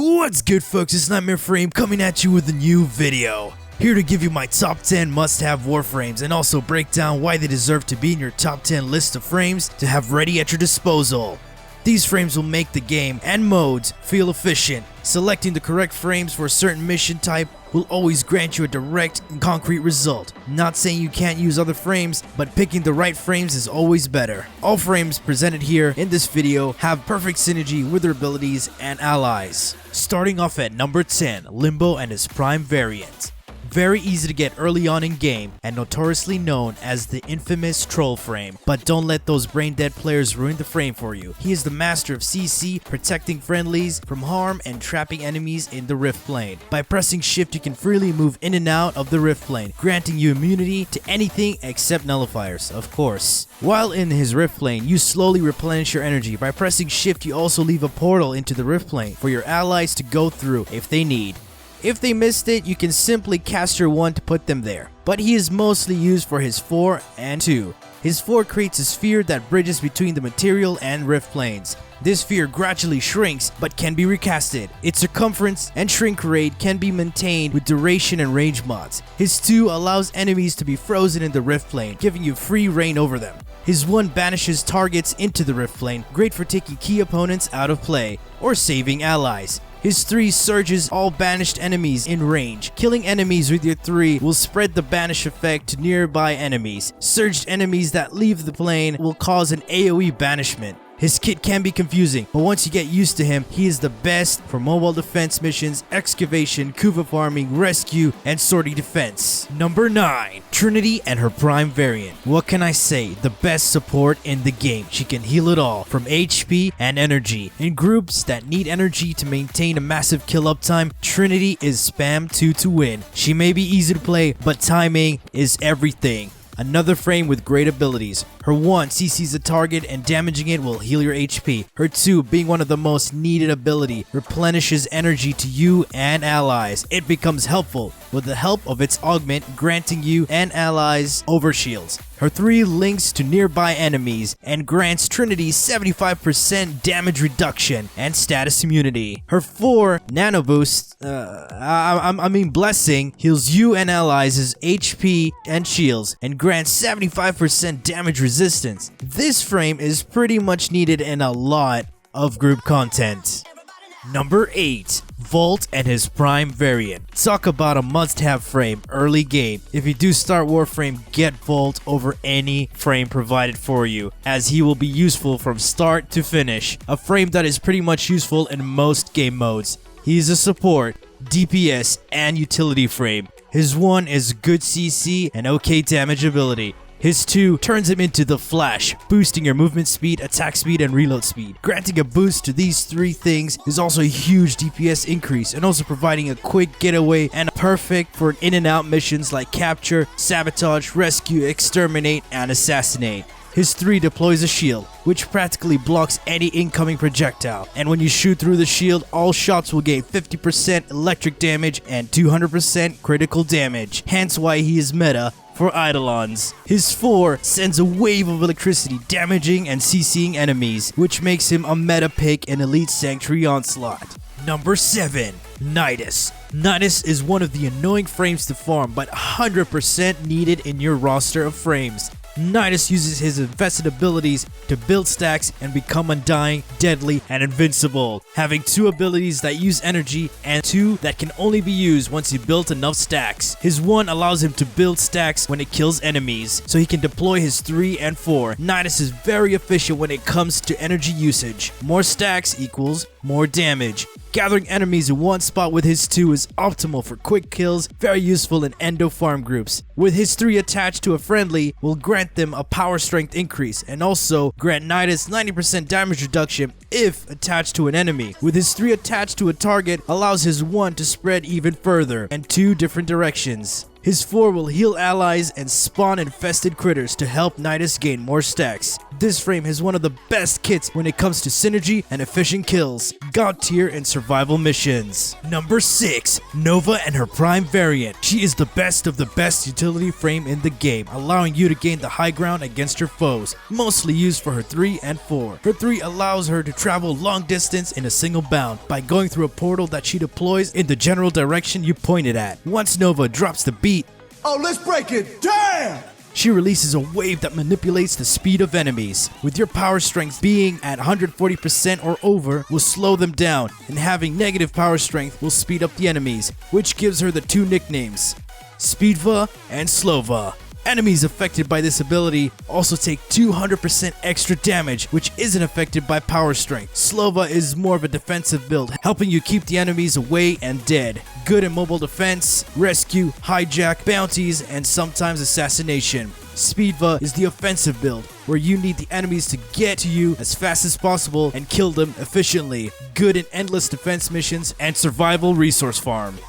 What's good, folks? It's Warframe coming at you with a new video. Here to give you my top 10 must-have Warframes and also break down why they deserve to be in your top 10 list of frames to have ready at your disposal. These frames will make the game and modes feel efficient. Selecting the correct frames for a certain mission type will always grant you a direct and concrete result. Not saying you can't use other frames, but picking the right frames is always better. All frames presented here in this video have perfect synergy with their abilities and allies. Starting off at number 10, Limbo and his prime variant. Very easy to get early on in game and notoriously known as the infamous troll frame, but don't let those brain dead players ruin the frame for you. He is the master of CC, protecting friendlies from harm and trapping enemies in the rift plane. By pressing shift you can freely move in and out of the rift plane, granting you immunity to anything except nullifiers, of course. While in his rift plane, you slowly replenish your energy. By pressing shift you also leave a portal into the rift plane for your allies to go through if they need. If they missed it, you can simply cast your 1 to put them there, but he is mostly used for his 4 and 2. His 4 creates a sphere that bridges between the material and rift planes. This sphere gradually shrinks but can be recasted. Its circumference and shrink rate can be maintained with duration and range mods. His 2 allows enemies to be frozen in the rift plane, giving you free reign over them. His 1 banishes targets into the rift plane, great for taking key opponents out of play or saving allies. His 3 surges all banished enemies in range. Killing enemies with your 3 will spread the banish effect to nearby enemies. Surged enemies that leave the plane will cause an AoE banishment. His kit can be confusing, but once you get used to him, he is the best for mobile defense missions, excavation, kuva farming, rescue, and sortie defense. Number 9. Trinity and her prime variant. What can I say? The best support in the game. She can heal it all, from HP and energy. In groups that need energy to maintain a massive kill uptime, Trinity is spam 2 to win. She may be easy to play, but timing is everything. Another frame with great abilities. Her 1 CCs a target and damaging it will heal your HP. Her 2, being one of the most needed ability, replenishes energy to you and allies. It becomes helpful with the help of its augment, granting you and allies overshields. Her 3 links to nearby enemies and grants Trinity 75% damage reduction and status immunity. Her 4 nano boost, blessing, heals you and allies' HP and shields and grants 75% damage resistance. This frame is pretty much needed in a lot of group content. Number 8. Volt and his prime variant. Talk about a must-have frame early game. If you do start Warframe, get Volt over any frame provided for you, as he will be useful from start to finish. A frame that is pretty much useful in most game modes. He is a support, DPS, and utility frame. His 1 is good CC and okay damage ability. His 2 turns him into the Flash, boosting your movement speed, attack speed, and reload speed. Granting a boost to these 3 things is also a huge DPS increase and also providing a quick getaway and perfect for in and out missions like capture, sabotage, rescue, exterminate, and assassinate. His 3 deploys a shield, which practically blocks any incoming projectile, and when you shoot through the shield, all shots will gain 50% electric damage and 200% critical damage, hence why he is meta for Eidolons. His 4 sends a wave of electricity damaging and CCing enemies, which makes him a meta pick in Elite Sanctuary Onslaught. Number 7. Nidus. Nidus is one of the annoying frames to farm, but 100% needed in your roster of frames. Nidus uses his invested abilities to build stacks and become undying, deadly, and invincible, having 2 abilities that use energy and 2 that can only be used once he built enough stacks. His 1 allows him to build stacks when it kills enemies, so he can deploy his 3 and 4. Nidus is very efficient when it comes to energy usage. More stacks equals more damage. Gathering enemies in one spot with his 2 is optimal for quick kills, very useful in endo farm groups. With his 3 attached to a friendly, will grant them a power strength increase and also grant Nidus 90% damage reduction if attached to an enemy. With his 3 attached to a target, allows his 1 to spread even further and 2 different directions. His 4 will heal allies and spawn infested critters to help Nidus gain more stacks. This frame has one of the best kits when it comes to synergy and efficient kills, God tier and survival missions. Number 6. Nova and her prime variant. She is the best of the best utility frame in the game, allowing you to gain the high ground against your foes, mostly used for her 3 and 4. Her 3 allows her to travel long distance in a single bound by going through a portal that she deploys in the general direction you pointed at. Once Nova drops the beat, oh, let's break it down! She releases a wave that manipulates the speed of enemies, with your power strength being at 140% or over will slow them down, and having negative power strength will speed up the enemies, which gives her the 2 nicknames, Speedva and Slova. Enemies affected by this ability also take 200% extra damage, which isn't affected by power strength. Slova is more of a defensive build, helping you keep the enemies away and dead. Good in mobile defense, rescue, hijack, bounties, and sometimes assassination. Speedva is the offensive build, where you need the enemies to get to you as fast as possible and kill them efficiently. Good in endless defense missions and survival resource farm.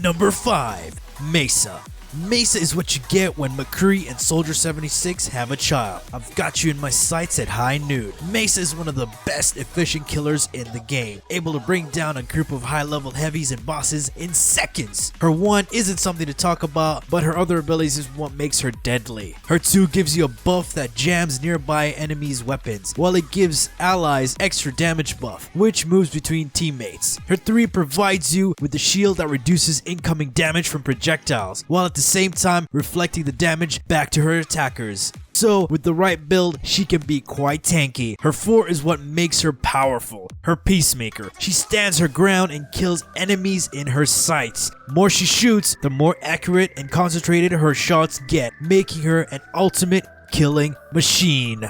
Number 5. Mesa. Mesa is what you get when McCree and Soldier 76 have a child. I've got you in my sights at high noon. Mesa is one of the best efficient killers in the game, able to bring down a group of high level heavies and bosses in seconds. Her 1 isn't something to talk about, but her other abilities is what makes her deadly. Her 2 gives you a buff that jams nearby enemies' weapons, while it gives allies extra damage buff, which moves between teammates. Her 3 provides you with the shield that reduces incoming damage from projectiles, while at the same time reflecting the damage back to her attackers. So with the right build, she can be quite tanky. Her 4 is what makes her powerful. Her Peacemaker. She stands her ground and kills enemies in her sights. More she shoots, the more accurate and concentrated her shots get, making her an ultimate killing machine.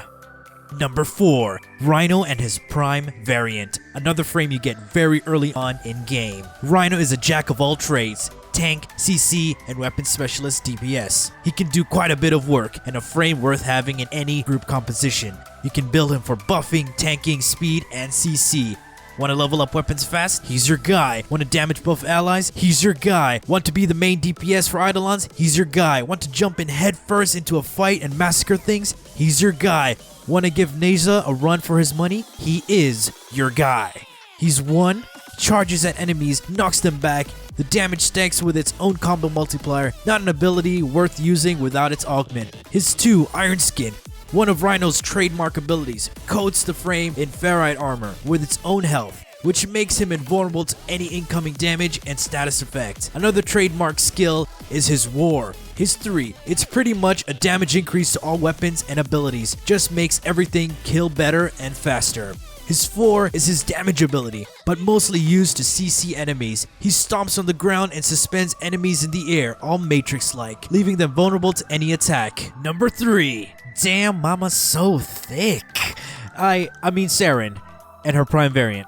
Number 4. Rhino and his prime variant. Another frame you get very early on in game. Rhino is a jack of all trades. Tank, CC, and weapon specialist DPS. He can do quite a bit of work and a frame worth having in any group composition. You can build him for buffing, tanking, speed, and CC. Want to level up weapons fast? He's your guy. Want to damage buff allies? He's your guy. Want to be the main DPS for Eidolons? He's your guy. Want to jump in head first into a fight and massacre things? He's your guy. Want to give Neza a run for his money? He is your guy. He's 1, charges at enemies, knocks them back. The damage stacks with its own combo multiplier, not an ability worth using without its augment. His 2, Iron Skin, one of Rhino's trademark abilities, coats the frame in ferrite armor with its own health, which makes him invulnerable to any incoming damage and status effect. Another trademark skill is his War. His 3, it's pretty much a damage increase to all weapons and abilities, just makes everything kill better and faster. His 4 is his damage ability, but mostly used to CC enemies. He stomps on the ground and suspends enemies in the air, all Matrix-like, leaving them vulnerable to any attack. Number 3. Damn, mama's so thick. I mean Saren and her prime variant.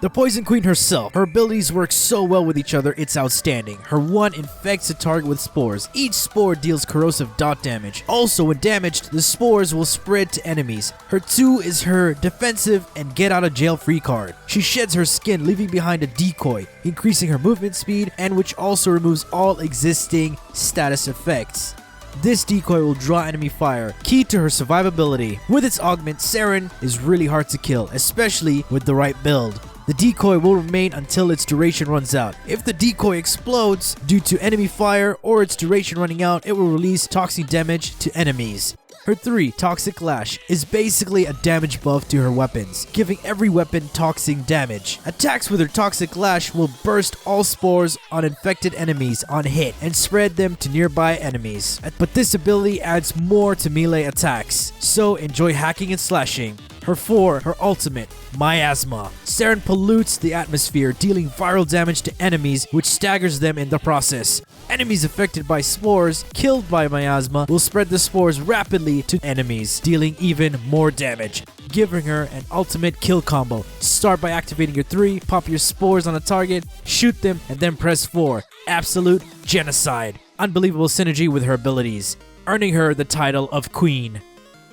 The Poison Queen herself. Her abilities work so well with each other, it's outstanding. Her 1 infects a target with spores. Each spore deals corrosive dot damage. Also, when damaged, the spores will spread to enemies. Her 2 is her defensive and get out of jail free card. She sheds her skin, leaving behind a decoy, increasing her movement speed, and which also removes all existing status effects. This decoy will draw enemy fire, key to her survivability. With its augment, Saren is really hard to kill, especially with the right build. The decoy will remain until its duration runs out. If the decoy explodes due to enemy fire or its duration running out, it will release toxic damage to enemies. Her 3, Toxic Lash, is basically a damage buff to her weapons, giving every weapon toxic damage. Attacks with her Toxic Lash will burst all spores on infected enemies on hit and spread them to nearby enemies. But this ability adds more to melee attacks, so enjoy hacking and slashing. Her 4, her ultimate, Miasma. Saren pollutes the atmosphere, dealing viral damage to enemies, which staggers them in the process. Enemies affected by spores, killed by Miasma, will spread the spores rapidly to enemies, dealing even more damage, giving her an ultimate kill combo. Start by activating your 3, pop your spores on a target, shoot them, and then press 4. Absolute genocide. Unbelievable synergy with her abilities, earning her the title of Queen.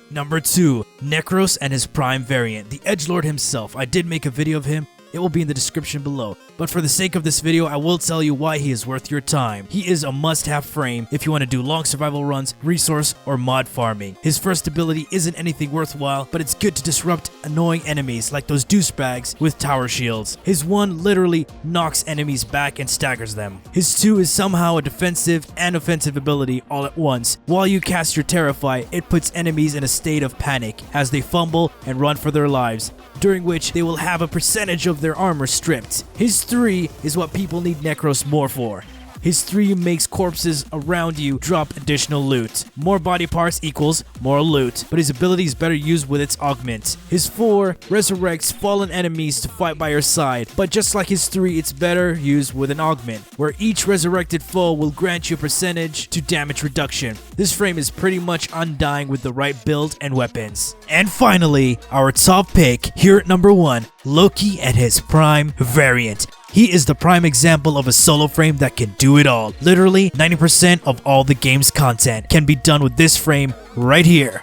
Number 2, NEKROS and his prime variant, the edgelord himself. I did make a video of him. it will be in the description below. But for the sake of this video, I will tell you why he is worth your time. He is a must-have frame if you want to do long survival runs, resource, or mod farming. His first ability isn't anything worthwhile, but it's good to disrupt annoying enemies like those douchebags with tower shields. His 1 literally knocks enemies back and staggers them. His 2 is somehow a defensive and offensive ability all at once. While you cast your Terrify, it puts enemies in a state of panic as they fumble and run for their lives, during which they will have a percentage of their armor stripped. His 3 is what people need Nekros more for. His 3 makes corpses around you drop additional loot. More body parts equals more loot, but his ability is better used with its augment. His 4 resurrects fallen enemies to fight by your side, but just like his 3, it's better used with an augment, where each resurrected foe will grant you a percentage to damage reduction. This frame is pretty much undying with the right build and weapons. And finally, our top pick, here at number 1, Loki at his prime variant. He is the prime example of a solo frame that can do it all. Literally, 90% of all the game's content can be done with this frame right here.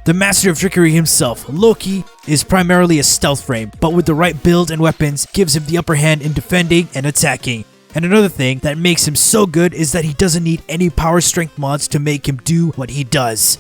The master of trickery himself, Loki, is primarily a stealth frame, but with the right build and weapons, gives him the upper hand in defending and attacking. And another thing that makes him so good is that he doesn't need any power strength mods to make him do what he does.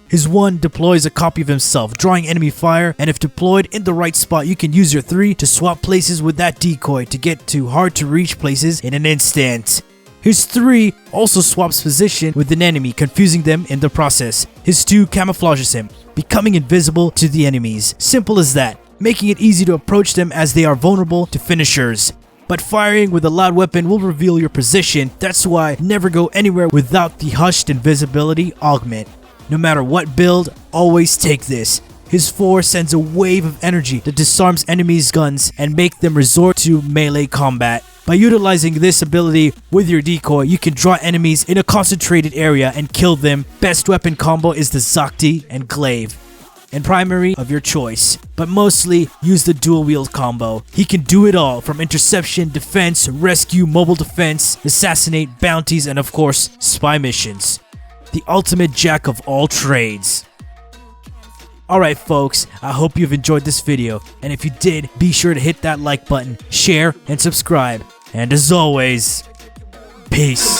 His 1 deploys a copy of himself, drawing enemy fire, and if deployed in the right spot, you can use your 3 to swap places with that decoy to get to hard to reach places in an instant. His 3 also swaps position with an enemy, confusing them in the process. His 2 camouflages him, becoming invisible to the enemies. Simple as that, making it easy to approach them as they are vulnerable to finishers. But firing with a loud weapon will reveal your position, that's why never go anywhere without the hushed invisibility augment. No matter what build, always take this. His 4 sends a wave of energy that disarms enemies' guns and make them resort to melee combat. By utilizing this ability with your decoy, you can draw enemies in a concentrated area and kill them. Best weapon combo is the Zakti and Glaive, and primary of your choice, but mostly use the dual wield combo. He can do it all, from interception, defense, rescue, mobile defense, assassinate, bounties, and of course, spy missions. The ultimate jack of all trades. Alright folks, I hope you've enjoyed this video, and if you did, be sure to hit that like button, share, and subscribe. And as always, peace.